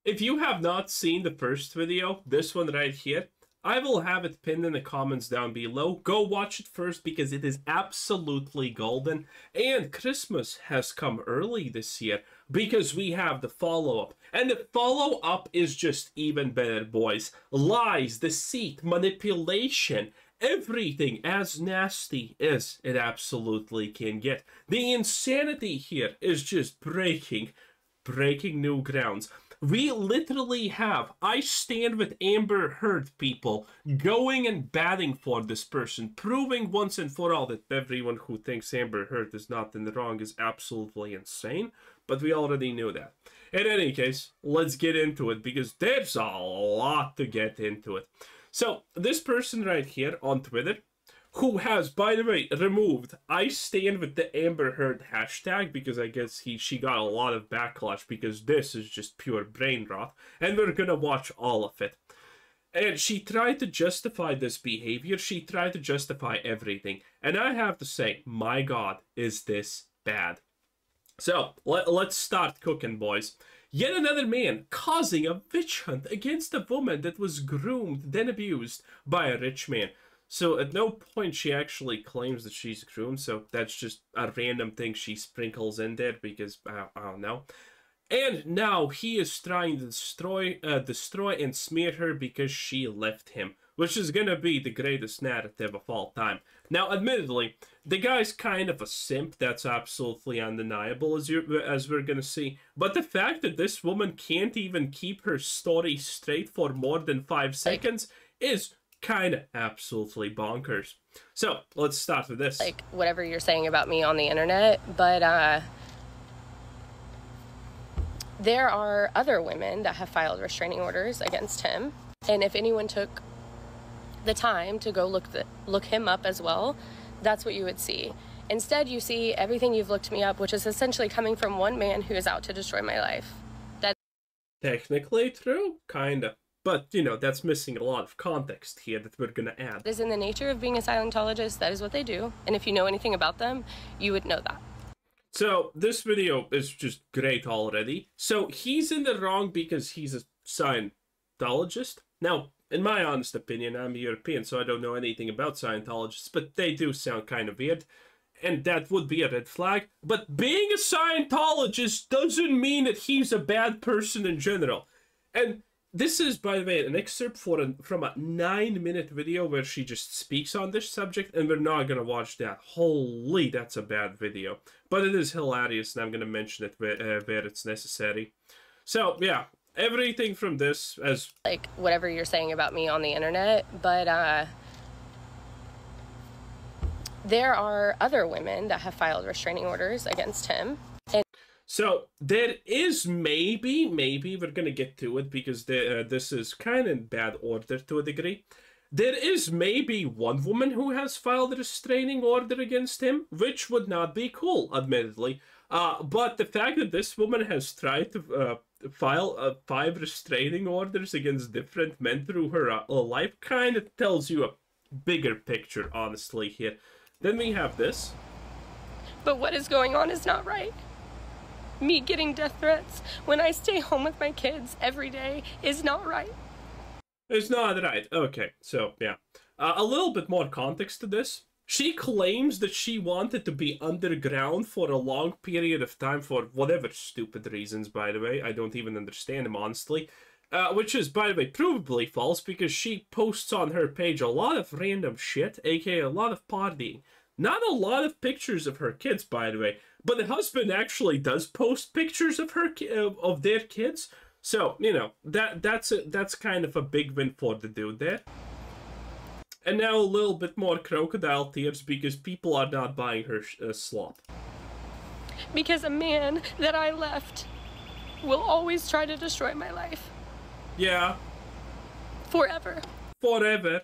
If you have not seen the first video, this one right here, I will have it pinned in the comments down below. Go watch it first because it is absolutely golden. And Christmas has come early this year because we have the follow-up. And the follow-up is just even better, boys. Lies, deceit, manipulation, everything as nasty as it absolutely can get. The insanity here is just breaking new grounds. We literally have I Stand With Amber Heard people going and batting for this person, proving once and for all that everyone who thinks Amber Heard is not in the wrong is absolutely insane, but we already knew that. In any case, let's get into it because there's a lot to get into it. So, this person right here on Twitter, who has, by the way, removed I Stand With the Amber Heard hashtag because I guess she got a lot of backlash because this is just pure brain rot, and we're gonna watch all of it. And she tried to justify this behavior, she tried to justify everything, and I have to say, my god, is this bad. So, let's start cooking, boys. Yet another man causing a witch hunt against a woman that was groomed, then abused by a rich man. So at no point she actually claims that she's groomed, so that's just a random thing she sprinkles in there because, I don't know. And now he is trying to destroy and smear her because she left him, which is gonna be the greatest narrative of all time. Now, admittedly, the guy's kind of a simp, that's absolutely undeniable, as we're gonna see. But the fact that this woman can't even keep her story straight for more than 5 seconds is kind of absolutely bonkers. So, let's start with this. Like, whatever you're saying about me on the internet, but, there are other women that have filed restraining orders against him. And if anyone took the time to go look him up as well, that's what you would see. Instead, you see everything you've looked me up, which is essentially coming from one man who is out to destroy my life. That's technically true, kinda. But, you know, that's missing a lot of context here that we're gonna add. Is in the nature of being a Scientologist. That is what they do. And if you know anything about them, you would know that. So, this video is just great already. So, he's in the wrong because he's a Scientologist. Now, in my honest opinion, I'm European, so I don't know anything about Scientologists, but they do sound kind of weird. And that would be a red flag. But being a Scientologist doesn't mean that he's a bad person in general. And this is, by the way, an excerpt from a 9-minute video where she just speaks on this subject, and we're not going to watch that. Holy, that's a bad video. But it is hilarious, and I'm going to mention it where it's necessary. So, yeah, everything from this as... like, whatever you're saying about me on the internet, but, there are other women that have filed restraining orders against him. So, there is maybe we're gonna get to it because this is kind of in bad order to a degree. There is maybe one woman who has filed a restraining order against him, which would not be cool, admittedly. But the fact that this woman has tried to file 5 restraining orders against different men through her life kind of tells you a bigger picture, honestly, here. Then we have this. But what is going on is not right. Me getting death threats when I stay home with my kids every day is not right. It's not right. Okay, so, yeah. A little bit more context to this. She claims that she wanted to be underground for a long period of time for whatever stupid reasons, by the way. I don't even understand them, honestly. Which is, by the way, provably false because she posts on her page a lot of random shit, aka a lot of partying. Not a lot of pictures of her kids, by the way. But the husband actually does post pictures of of their kids. So, you know, that's kind of a big win for the dude there. And now a little bit more crocodile tears because people are not buying her slop. Because a man that I left will always try to destroy my life. Yeah. Forever. Forever.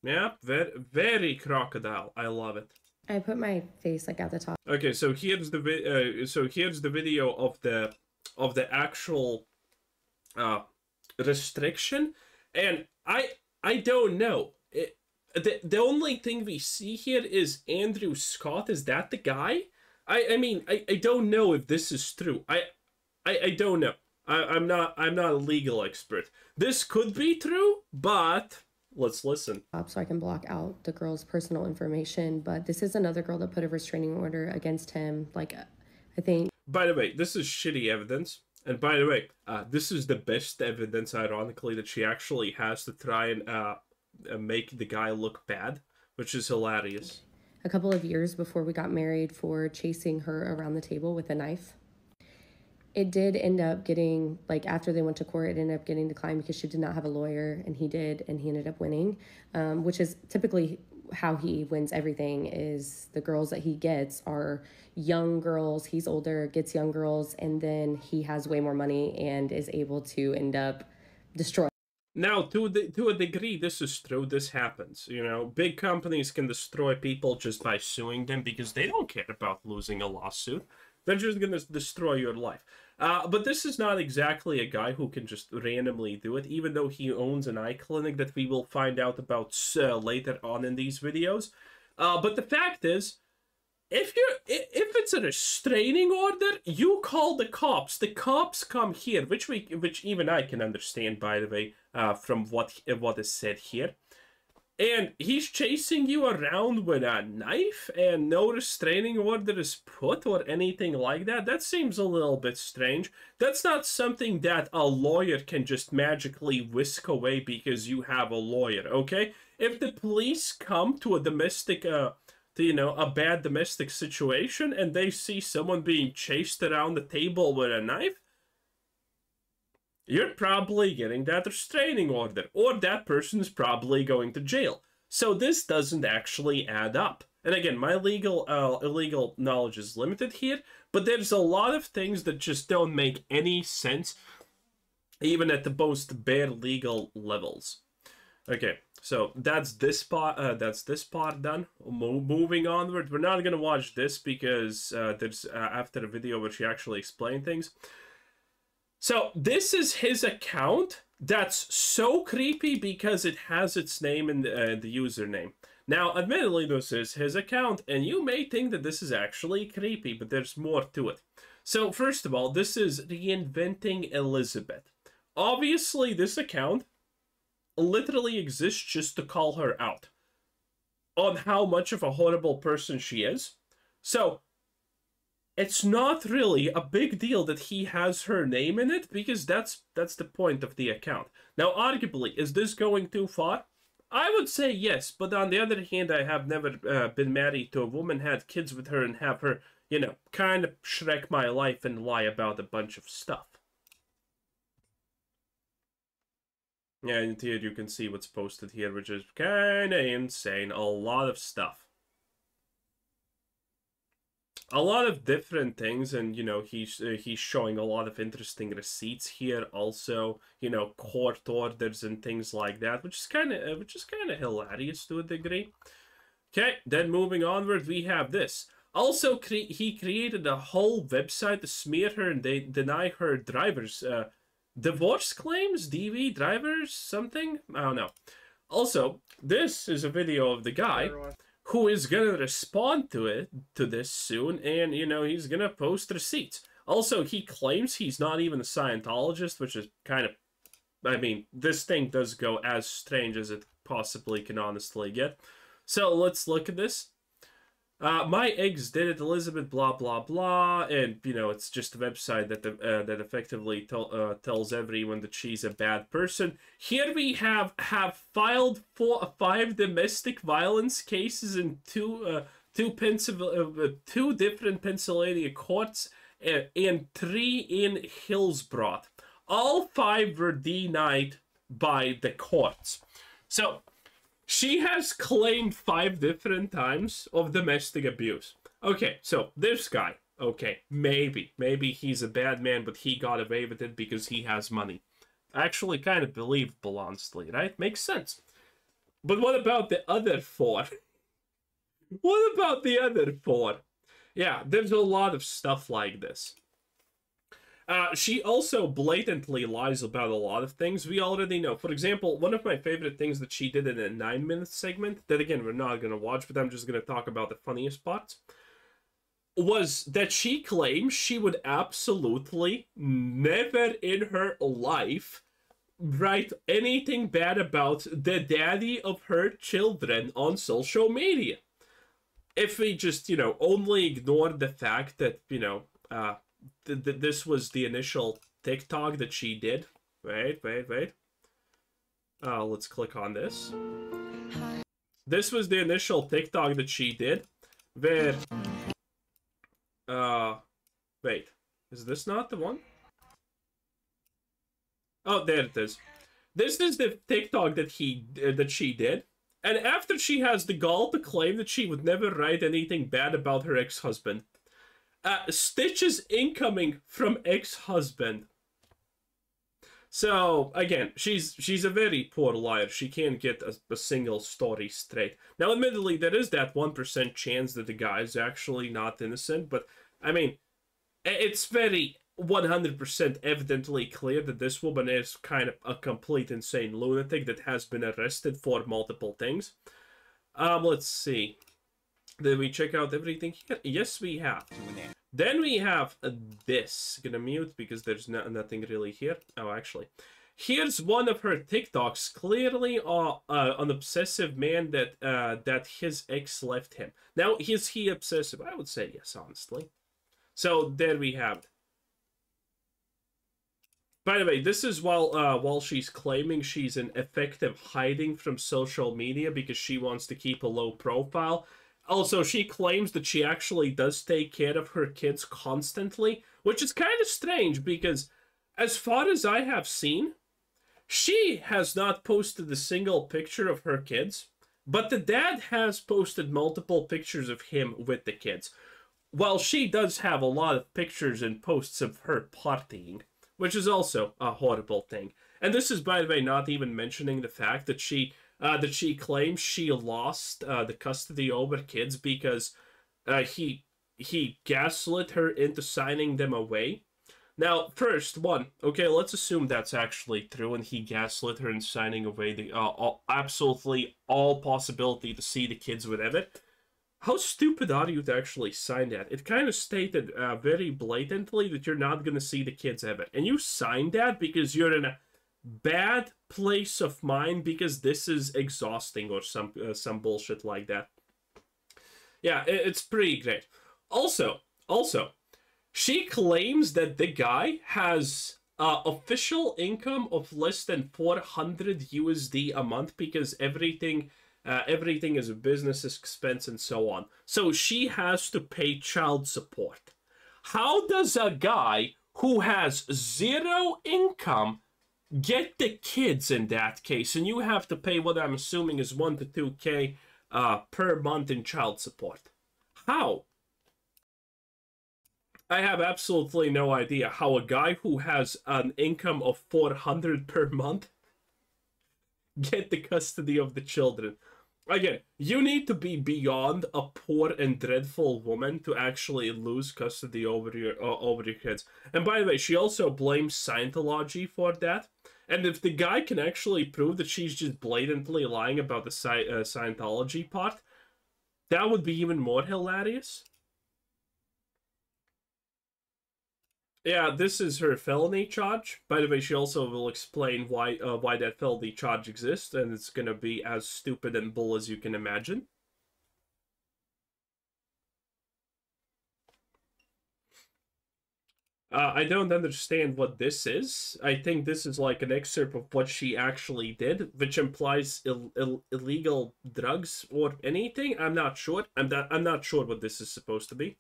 Yeah, very, very crocodile. I love it. I put my face like at the top. Okay, so here's the video of the actual restriction, and I don't know. The only thing we see here is Andrew Scott. Is that the guy? I mean I don't know if this is true. I don't know. I'm not a legal expert. This could be true, but let's listen. So I can block out the girl's personal information. But this is another girl that put a restraining order against him. Like, I think. By the way, this is shitty evidence. And by the way, this is the best evidence, ironically, that she actually has to try and make the guy look bad, which is hilarious. A couple of years before we got married, for chasing her around the table with a knife. It did end up getting, like, after they went to court, it ended up getting declined because she did not have a lawyer, and he did, and he ended up winning, which is typically how he wins everything. Is the girls that he gets are young girls, he's older, gets young girls, and then he has way more money and is able to end up destroying. Now, to a degree, this is true. This happens. You know, big companies can destroy people just by suing them because they don't care about losing a lawsuit. They're just going to destroy your life. But this is not exactly a guy who can just randomly do it, even though he owns an eye clinic that we will find out about later on in these videos. But the fact is, if it's a restraining order, you call the cops. The cops come here, which even I can understand, by the way, from what is said here. And he's chasing you around with a knife and no restraining order is put or anything like that. That seems a little bit strange. That's not something that a lawyer can just magically whisk away because you have a lawyer, okay? If the police come to a domestic, a bad domestic situation and they see someone being chased around the table with a knife, you're probably getting that restraining order, or that person's probably going to jail. So this doesn't actually add up. And again, my illegal knowledge is limited here, but there's a lot of things that just don't make any sense, even at the most bare legal levels. Okay, so that's this part. Done. Moving onward, we're not gonna watch this because there's after a video where she actually explained things. So this is his account. That's so creepy because it has its name in the username. Now, admittedly, this is his account, and you may think that this is actually creepy, but there's more to it. So, first of all, this is Reinventing Elizabeth. Obviously, this account literally exists just to call her out on how much of a horrible person she is. So, it's not really a big deal that he has her name in it, because that's the point of the account. Now, arguably, is this going too far? I would say yes, but on the other hand, I have never been married to a woman, had kids with her, and have her, kind of Shrek my life and lie about a bunch of stuff. Yeah, and here you can see what's posted here, which is kind of insane. A lot of stuff. A lot of different things, and he's showing a lot of interesting receipts here. Also, court orders and things like that, which is kind of hilarious to a degree. Okay, then moving onward, we have this. Also, he created a whole website to smear her and deny her driver's divorce claims, DV drivers something. I don't know. Also, this is a video of the guy who is gonna respond to this soon, and he's gonna post receipts. Also, he claims he's not even a Scientologist, which is kind of, I mean, this thing does go as strange as it possibly can honestly get. So let's look at this. My ex did it, Elizabeth, blah blah blah, and it's just a website that that effectively tells everyone that she's a bad person. Here we have filed 5 domestic violence cases in two different Pennsylvania courts and 3 in Hillsborough. All 5 were denied by the courts. So she has claimed 5 different times of domestic abuse. Okay, so this guy, okay, maybe he's a bad man, but he got away with it because he has money. Actually kind of believable, honestly, right? Makes sense. But what about the other 4? What about the other 4? Yeah, there's a lot of stuff like this. She also blatantly lies about a lot of things we already know. For example, one of my favorite things that she did in a 9-minute segment, that again, we're not going to watch, but I'm just going to talk about the funniest parts, was that she claims she would absolutely never in her life write anything bad about the daddy of her children on social media. If we just, only ignore the fact that, this was the initial TikTok that she did. Wait. Let's click on this. This was the initial TikTok that she did, where, wait, is this not the one? Oh, there it is. This is the TikTok that she did, and after she has the gall to claim that she would never write anything bad about her ex-husband, stitches incoming from ex-husband. So, again, she's a very poor liar. She can't get a single story straight. Now, admittedly, there is that 1% chance that the guy is actually not innocent, but, I mean, it's very 100% evidently clear that this woman is kind of a complete insane lunatic that has been arrested for multiple things. Let's see. Did we check out everything here? Yes, we have. Then we have this. Gonna mute because there's nothing really here. Oh, actually. Here's one of her TikToks. Clearly an obsessive man that his ex left him. Now, is he obsessive? I would say yes, honestly. So, there we have it. By the way, this is while she's claiming she's in effective hiding from social media because she wants to keep a low profile. Also, she claims that she actually does take care of her kids constantly, which is kind of strange because, as far as I have seen, she has not posted a single picture of her kids, but the dad has posted multiple pictures of him with the kids. While she does have a lot of pictures and posts of her partying, which is also a horrible thing. And this is, by the way, not even mentioning the fact that she claims she lost the custody over kids because he gaslit her into signing them away. Now, first, okay, let's assume that's actually true, and he gaslit her in signing away the absolutely all possibility to see the kids whatever. How stupid are you to actually sign that? It kind of stated very blatantly that you're not going to see the kids ever. And you signed that because you're in a bad place of mind because this is exhausting or some bullshit like that. Yeah, it's pretty great. Also, she claims that the guy has official income of less than 400 USD a month because everything is a business expense and so on. So she has to pay child support. How does a guy who has zero income get the kids in that case? And you have to pay what I'm assuming is 1 to 2K per month in child support. How? I have absolutely no idea how a guy who has an income of 400 per month get the custody of the children. Again, you need to be beyond a poor and dreadful woman to actually lose custody over your kids. And by the way, she also blames Scientology for that. And if the guy can actually prove that she's just blatantly lying about the Scientology part, that would be even more hilarious. Yeah, this is her felony charge. By the way, she also will explain why that felony charge exists, and it's gonna be as stupid and bull as you can imagine. I don't understand what this is. I think this is like an excerpt of what she actually did, which implies illegal drugs or anything. I'm not sure. I'm not sure what this is supposed to be.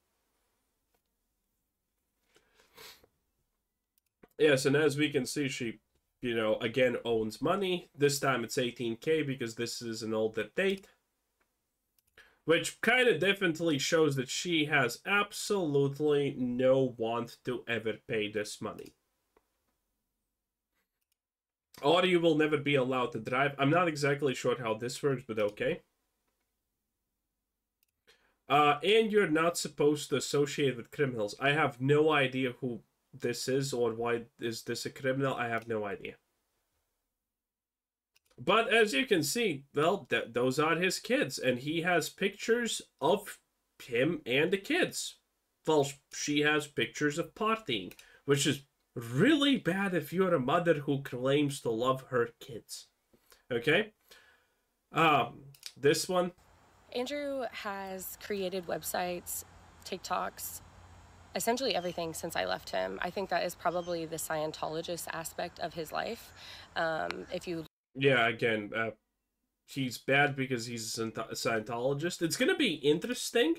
Yes, and as we can see, she, again owns money. This time it's 18K because this is an older date. Which kind of definitely shows that she has absolutely no want to ever pay this money. Or you will never be allowed to drive. I'm not exactly sure how this works, but okay. And you're not supposed to associate with criminals. I have no idea who this is or why is this a criminal. I have no idea. But as you can see, well, those are his kids, and he has pictures of him and the kids. well, she has pictures of partying, which is really bad if you're a mother who claims to love her kids. Okay? This one. Andrew has created websites, TikToks, essentially everything since I left him. I think that is probably the Scientologist aspect of his life. Yeah, again, he's bad because he's a Scientologist. It's going to be interesting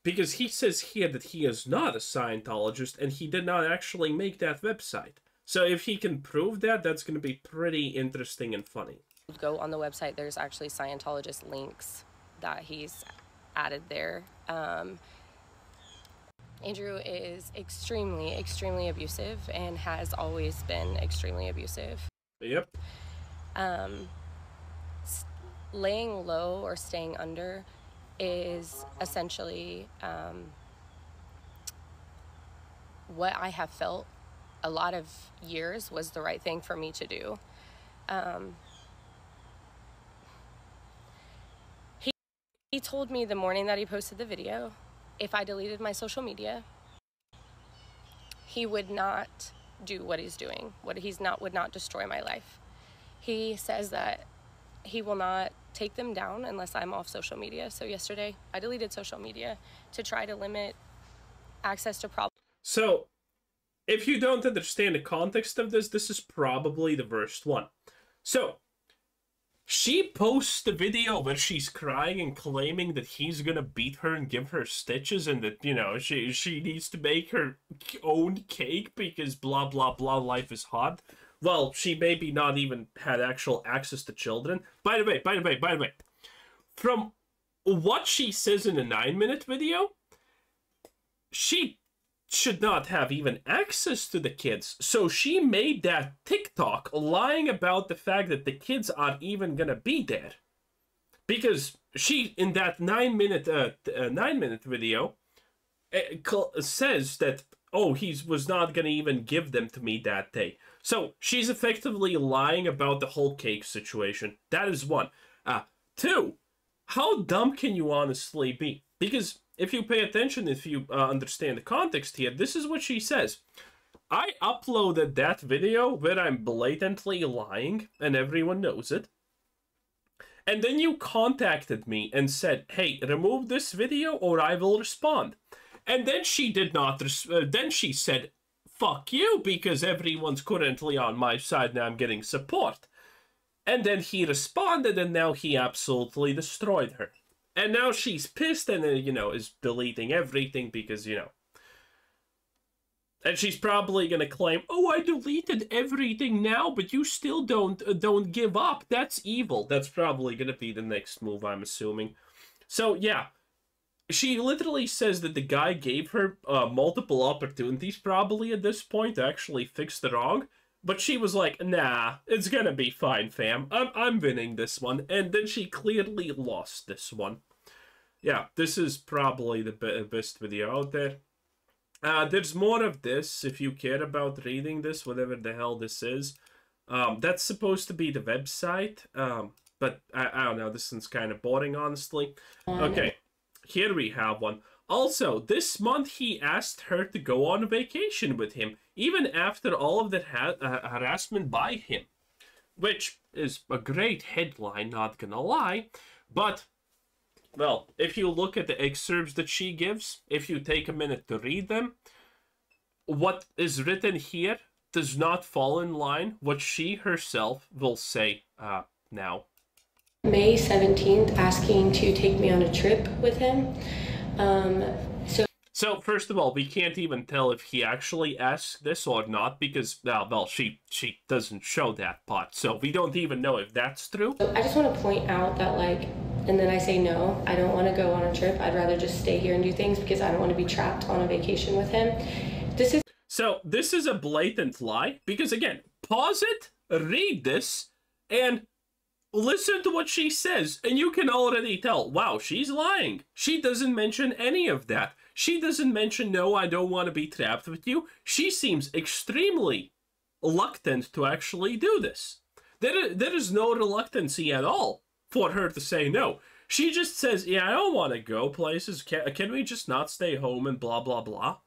because he says here that he is not a Scientologist and he did not actually make that website. So if he can prove that, that's going to be pretty interesting and funny. Go on the website, there's actually Scientologist links that he's added there. Andrew is extremely, extremely abusive and has always been extremely abusive. Yep. Laying low or staying under is essentially what I have felt a lot of years was the right thing for me to do. He told me the morning that he posted the video, if I deleted my social media, he would not do what he's doing. Would not destroy my life. He says that he will not take them down unless I'm off social media. So yesterday, I deleted social media to try to limit access to problems. So, if you don't understand the context of this, this is probably the worst one. So, she posts the video where she's crying and claiming that he's gonna beat her and give her stitches and that, you know, she needs to make her own cake because blah blah blah, life is hard. Well, she maybe not even had actual access to children. By the way, from what she says in a 9-minute video, she should not have even access to the kids. So she made that TikTok lying about the fact that the kids aren't even gonna be there. Because she, in that 9-minute video, says that, oh, he was not gonna even give them to me that day. So she's effectively lying about the whole cake situation. That is one. Two, how dumb can you honestly be? Because if you pay attention, if you understand the context here, this is what she says. I uploaded that video where I'm blatantly lying, and everyone knows it. And then you contacted me and said, hey, remove this video or I will respond. And then she did not, then she said, fuck you, because everyone's currently on my side and I'm getting support. And then he responded and now he absolutely destroyed her. And now she's pissed and, you know, is deleting everything because, you know. And she's probably gonna claim, oh, I deleted everything now, but you still don't give up. That's evil. That's probably gonna be the next move, I'm assuming. So, yeah. She literally says that the guy gave her multiple opportunities, probably at this point, to actually fix the wrong. But she was like, nah, it's gonna be fine, fam. I'm winning this one. And then she clearly lost this one. Yeah, this is probably the best video out there. There's more of this, if you care about reading this, whatever the hell this is. That's supposed to be the website. But I don't know, this one's kind of boring, honestly. Okay, here we have one. Also, this month he asked her to go on a vacation with him, even after all of the harassment by him. Which is a great headline, not gonna lie. But, well, if you look at the excerpts that she gives, if you take a minute to read them, what is written here does not fall in line what she herself will say now. May 17th, asking to take me on a trip with him. So first of all, we can't even tell if he actually asked this or not because, well, she doesn't show that part, so we don't even know if that's true. I just want to point out that, like, and then I say no, I don't want to go on a trip. I'd rather just stay here and do things because I don't want to be trapped on a vacation with him. So this is a blatant lie because, again, pause it, read this, and listen to what she says, and you can already tell, wow, she's lying. She doesn't mention any of that. She doesn't mention, no, I don't want to be trapped with you. She seems extremely reluctant to actually do this. There is no reluctancy at all for her to say no. She just says, yeah, I don't want to go places. Can we just not stay home and blah, blah, blah?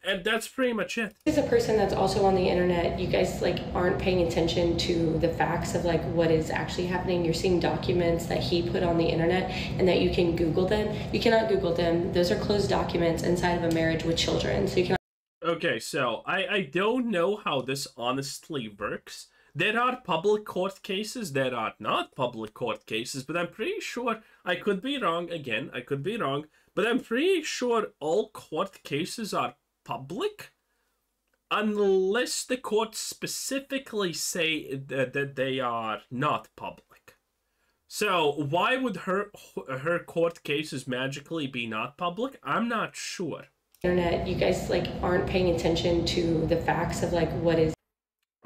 And that's pretty much it. As a person that's also on the internet, you guys like aren't paying attention to the facts of like what is actually happening. You're seeing documents that he put on the internet and that you can Google them. You cannot Google them. Those are closed documents inside of a marriage with children. So you cannot. Okay, so I don't know how this honestly works. There are public court cases, there are not public court cases, but I'm pretty sure, I could be wrong, again, I could be wrong, but I'm pretty sure all court cases are public, unless the court specifically say that they are not public. So why would her court cases magically be not public? I'm not sure. Internet, you guys like aren't paying attention to the facts of like what is.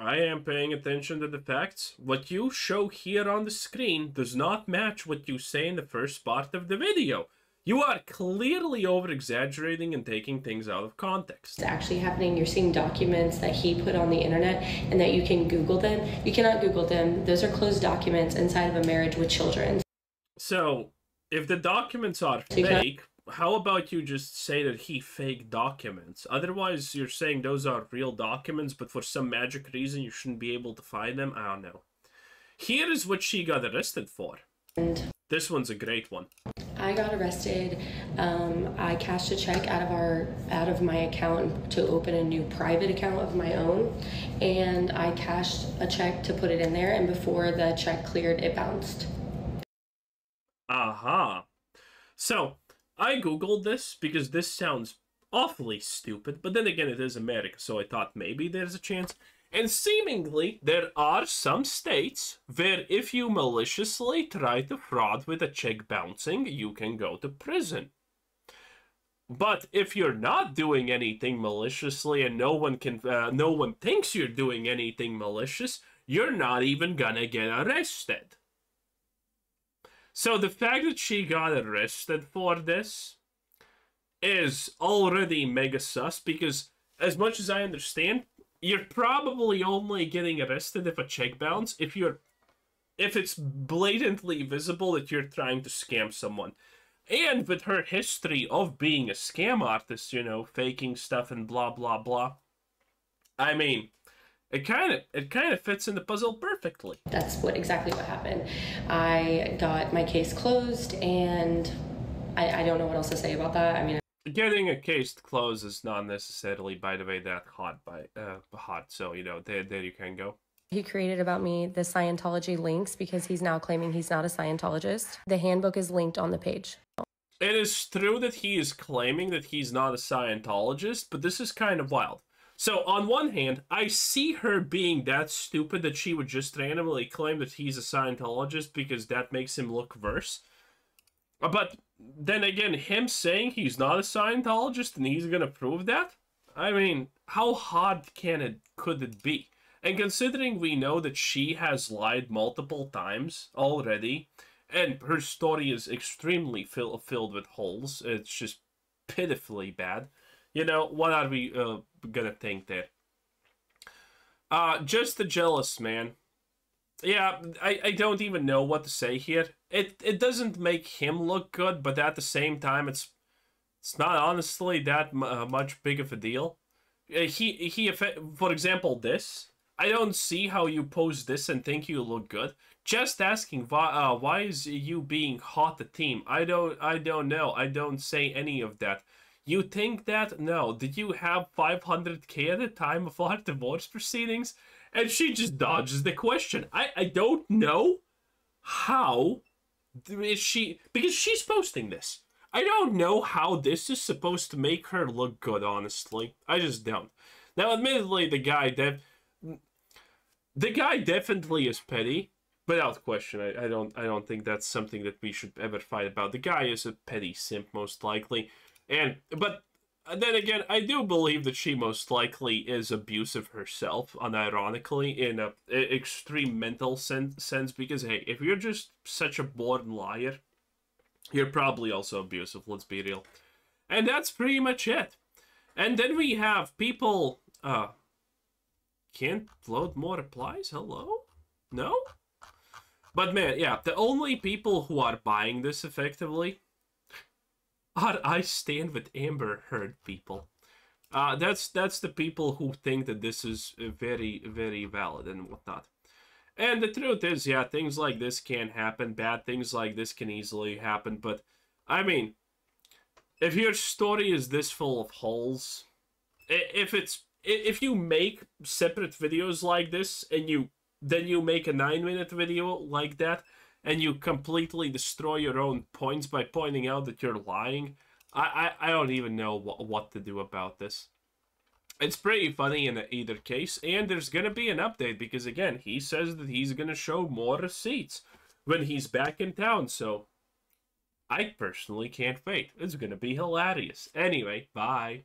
I am paying attention to the facts. What you show here on the screen does not match what you say in the first part of the video. You are clearly over-exaggerating and taking things out of context. It's actually happening. You're seeing documents that he put on the internet and that you can Google them. You cannot Google them. Those are closed documents inside of a marriage with children. So, if the documents are fake, how about you just say that he faked documents? Otherwise, you're saying those are real documents, but for some magic reason you shouldn't be able to find them? I don't know. Here is what she got arrested for. And this one's a great one. I got arrested. I cashed a check out of my account to open a new private account of my own, and I cashed a check to put it in there, and before the check cleared, it bounced. Aha. So, I googled this because this sounds awfully stupid, but then again it is America, so I thought maybe there's a chance. And seemingly, there are some states where if you maliciously try to fraud with a check bouncing, you can go to prison. But if you're not doing anything maliciously and no one thinks you're doing anything malicious, you're not even gonna get arrested. So the fact that she got arrested for this is already mega sus, because as much as I understand, you're probably only getting arrested if a check bounce if it's blatantly visible that you're trying to scam someone. And with her history of being a scam artist, you know, faking stuff and blah blah blah, I mean, it kind of fits in the puzzle perfectly. That's exactly what happened. I got my case closed, and I don't know what else to say about that. I mean, getting a case closed is not necessarily, by the way, that hot. So you know, there you can go. He created about me the Scientology links because he's now claiming he's not a Scientologist. The handbook is linked on the page. It is true that he is claiming that he's not a Scientologist, but this is kind of wild. So, on one hand, I see her being that stupid that she would just randomly claim that he's a Scientologist because that makes him look worse. But then again, him saying he's not a Scientologist and he's gonna prove that? I mean, how hard could it be? And considering we know that she has lied multiple times already, and her story is extremely filled with holes, it's just pitifully bad. You know, what are we gonna think there? Just a jealous man. Yeah, I don't even know what to say here. It doesn't make him look good, but at the same time, it's not honestly that much big of a deal. For example, this. I don't see how you post this and think you look good. Just asking why is you being hot the team? I don't know. I don't say any of that. You think that? No. Did you have 500k at the time of our divorce proceedings? And she just dodges the question. I don't know how is she, because she's posting this. I don't know how this is supposed to make her look good, honestly. I just don't. Now, admittedly, the guy definitely is petty, without question. I don't think that's something that we should ever fight about. The guy is a petty simp, most likely. But then again, I do believe that she most likely is abusive herself, unironically, in an extreme mental sense, because, hey, if you're just such a born liar, you're probably also abusive, let's be real. And that's pretty much it. And then we have people, can't load more replies? Hello? No? But man, yeah, the only people who are buying this effectively are I Stand with Amber Heard people. That's the people who think that this is very, very valid and whatnot. And the truth is, yeah, things like this can happen. Bad things like this can easily happen. But, I mean, if your story is this full of holes, if you make separate videos like this and then you make a 9-minute video like that and you completely destroy your own points by pointing out that you're lying, I don't even know what to do about this. It's pretty funny in either case, and there's gonna be an update because again, he says that he's gonna show more receipts when he's back in town, so I personally can't wait. It's gonna be hilarious. Anyway, bye.